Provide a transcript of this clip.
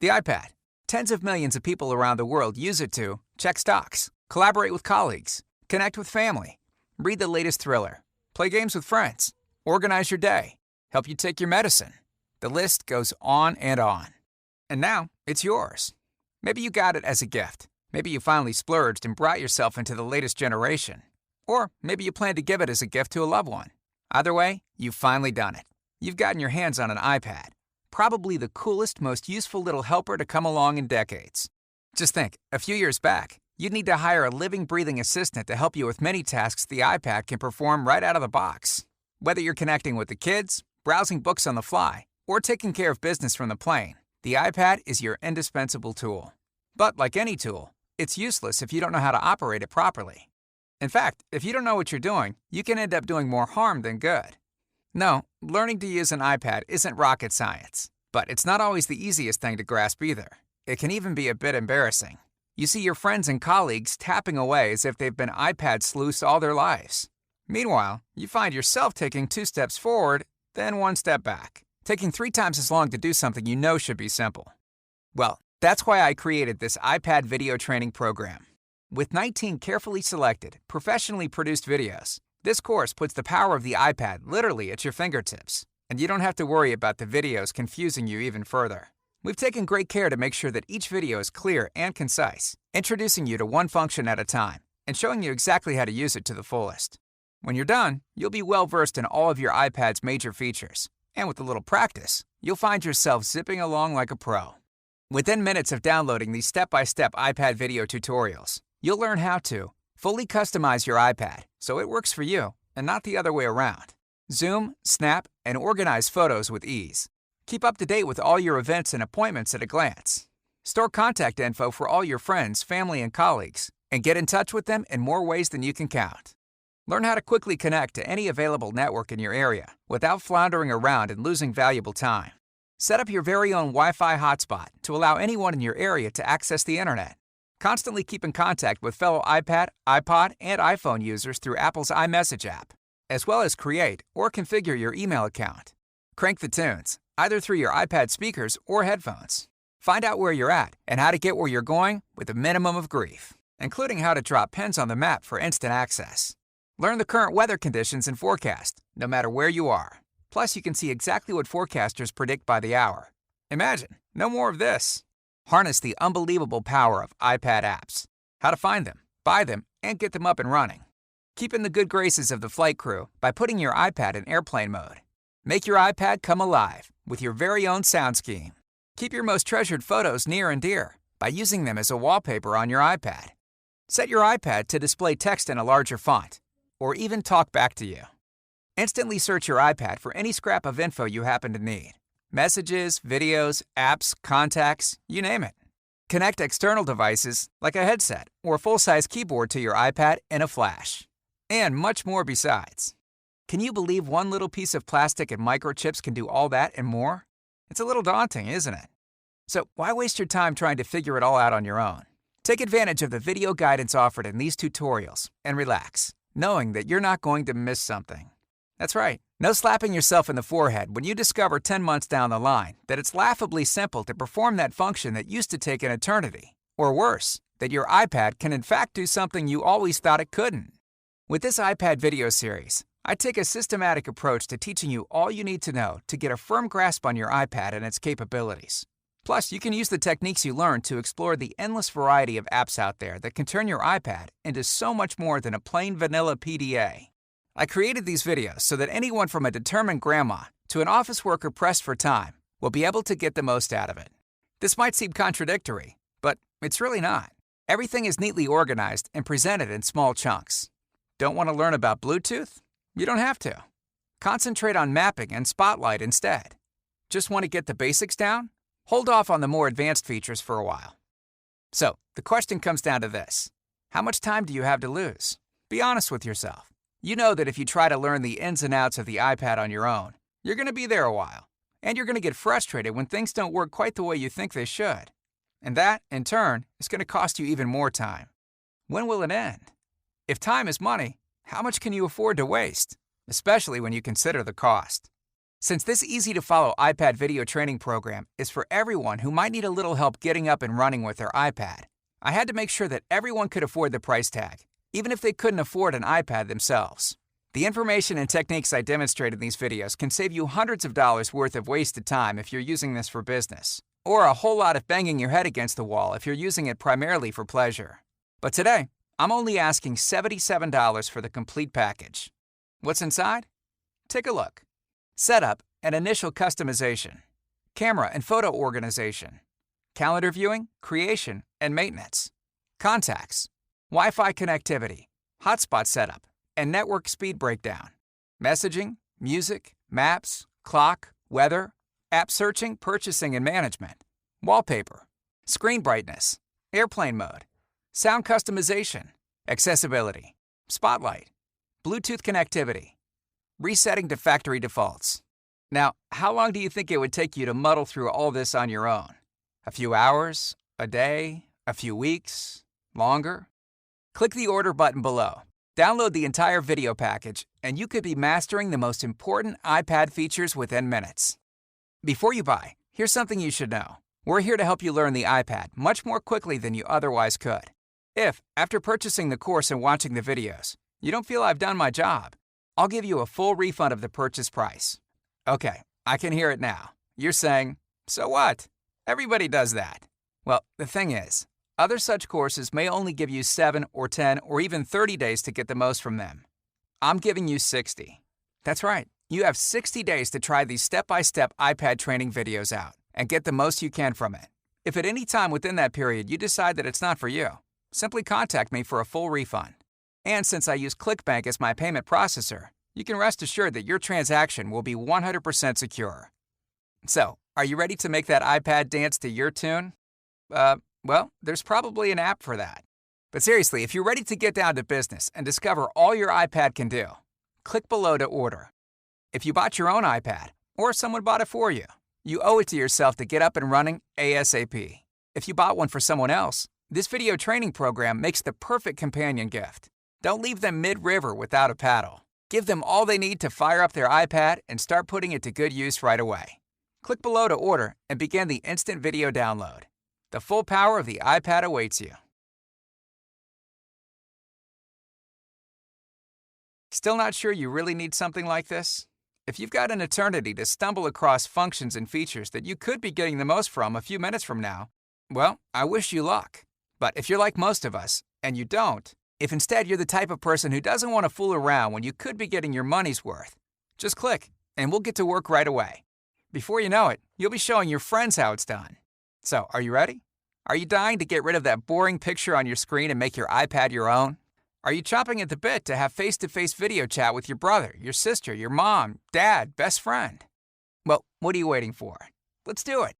The iPad. Tens of millions of people around the world use it to check stocks, collaborate with colleagues, connect with family, read the latest thriller, play games with friends, organize your day, help you take your medicine. The list goes on and on. And now, it's yours. Maybe you got it as a gift. Maybe you finally splurged and brought yourself into the latest generation. Or maybe you plan to give it as a gift to a loved one. Either way, you've finally done it. You've gotten your hands on an iPad. Probably the coolest, most useful little helper to come along in decades. Just think, a few years back, you'd need to hire a living, breathing assistant to help you with many tasks the iPad can perform right out of the box. Whether you're connecting with the kids, browsing books on the fly, or taking care of business from the plane, the iPad is your indispensable tool. But like any tool, it's useless if you don't know how to operate it properly. In fact, if you don't know what you're doing, you can end up doing more harm than good. No, learning to use an iPad isn't rocket science, but it's not always the easiest thing to grasp either. It can even be a bit embarrassing. You see your friends and colleagues tapping away as if they've been iPad sleuths all their lives. Meanwhile, you find yourself taking 2 steps forward, then 1 step back, taking 3 times as long to do something you know should be simple. Well, that's why I created this iPad video training program. With 19 carefully selected, professionally produced videos, this course puts the power of the iPad literally at your fingertips, and you don't have to worry about the videos confusing you even further. We've taken great care to make sure that each video is clear and concise, introducing you to one function at a time and showing you exactly how to use it to the fullest. When you're done, you'll be well versed in all of your iPad's major features, and with a little practice, you'll find yourself zipping along like a pro. Within minutes of downloading these step-by-step iPad video tutorials, you'll learn how to fully customize your iPad so it works for you and not the other way around. Zoom, snap, and organize photos with ease. Keep up to date with all your events and appointments at a glance. Store contact info for all your friends, family, and colleagues, and get in touch with them in more ways than you can count. Learn how to quickly connect to any available network in your area without floundering around and losing valuable time. Set up your very own Wi-Fi hotspot to allow anyone in your area to access the internet. Constantly keep in contact with fellow iPad, iPod, and iPhone users through Apple's iMessage app, as well as create or configure your email account. Crank the tunes, either through your iPad speakers or headphones. Find out where you're at and how to get where you're going with a minimum of grief, including how to drop pins on the map for instant access. Learn the current weather conditions and forecast, no matter where you are. Plus, you can see exactly what forecasters predict by the hour. Imagine, no more of this. Harness the unbelievable power of iPad apps. How to find them, buy them, and get them up and running. Keep in the good graces of the flight crew by putting your iPad in airplane mode. Make your iPad come alive with your very own sound scheme. Keep your most treasured photos near and dear by using them as a wallpaper on your iPad. Set your iPad to display text in a larger font, or even talk back to you. Instantly search your iPad for any scrap of info you happen to need. Messages, videos, apps, contacts, you name it. Connect external devices like a headset or a full-size keyboard to your iPad in a flash. And much more besides. Can you believe one little piece of plastic and microchips can do all that and more? It's a little daunting, isn't it? So why waste your time trying to figure it all out on your own? Take advantage of the video guidance offered in these tutorials and relax, knowing that you're not going to miss something. That's right. No slapping yourself in the forehead when you discover 10 months down the line that it's laughably simple to perform that function that used to take an eternity. Or worse, that your iPad can in fact do something you always thought it couldn't. With this iPad video series, I take a systematic approach to teaching you all you need to know to get a firm grasp on your iPad and its capabilities. Plus, you can use the techniques you learn to explore the endless variety of apps out there that can turn your iPad into so much more than a plain vanilla PDA. I created these videos so that anyone from a determined grandma to an office worker pressed for time will be able to get the most out of it. This might seem contradictory, but it's really not. Everything is neatly organized and presented in small chunks. Don't want to learn about Bluetooth? You don't have to. Concentrate on mapping and Spotlight instead. Just want to get the basics down? Hold off on the more advanced features for a while. So, the question comes down to this. How much time do you have to lose? Be honest with yourself. You know that if you try to learn the ins and outs of the iPad on your own, you're going to be there a while. And you're going to get frustrated when things don't work quite the way you think they should. And that, in turn, is going to cost you even more time. When will it end? If time is money, how much can you afford to waste? Especially when you consider the cost. Since this easy-to-follow iPad video training program is for everyone who might need a little help getting up and running with their iPad, I had to make sure that everyone could afford the price tag, even if they couldn't afford an iPad themselves. The information and techniques I demonstrate in these videos can save you hundreds of dollars worth of wasted time if you're using this for business, or a whole lot of banging your head against the wall if you're using it primarily for pleasure. But today, I'm only asking $77 for the complete package. What's inside? Take a look. Setup and initial customization, camera and photo organization, calendar viewing, creation, and maintenance, contacts, Wi-Fi connectivity, hotspot setup, and network speed breakdown, messaging, music, maps, clock, weather, app searching, purchasing and management, wallpaper, screen brightness, airplane mode, sound customization, accessibility, spotlight, Bluetooth connectivity, resetting to factory defaults. Now, how long do you think it would take you to muddle through all this on your own? A few hours? A day? A few weeks? Longer? Click the order button below. Download the entire video package, and you could be mastering the most important iPad features within minutes. Before you buy, here's something you should know. We're here to help you learn the iPad much more quickly than you otherwise could. If, after purchasing the course and watching the videos, you don't feel I've done my job, I'll give you a full refund of the purchase price. Okay, I can hear it now. You're saying, so what? Everybody does that. Well, the thing is, other such courses may only give you 7 or 10 or even 30 days to get the most from them. I'm giving you 60. That's right. You have 60 days to try these step-by-step iPad training videos out and get the most you can from it. If at any time within that period you decide that it's not for you, simply contact me for a full refund. And since I use ClickBank as my payment processor, you can rest assured that your transaction will be 100% secure. So, are you ready to make that iPad dance to your tune? Well, there's probably an app for that. But seriously, if you're ready to get down to business and discover all your iPad can do, click below to order. If you bought your own iPad, or someone bought it for you, you owe it to yourself to get up and running ASAP. If you bought one for someone else, this video training program makes the perfect companion gift. Don't leave them mid-river without a paddle. Give them all they need to fire up their iPad and start putting it to good use right away. Click below to order and begin the instant video download. The full power of the iPad awaits you. Still not sure you really need something like this? If you've got an eternity to stumble across functions and features that you could be getting the most from a few minutes from now, well, I wish you luck. But if you're like most of us, and you don't, if instead you're the type of person who doesn't want to fool around when you could be getting your money's worth, just click, and we'll get to work right away. Before you know it, you'll be showing your friends how it's done. So, are you ready? Are you dying to get rid of that boring picture on your screen and make your iPad your own? Are you chomping at the bit to have face-to-face video chat with your brother, your sister, your mom, dad, best friend? Well, what are you waiting for? Let's do it.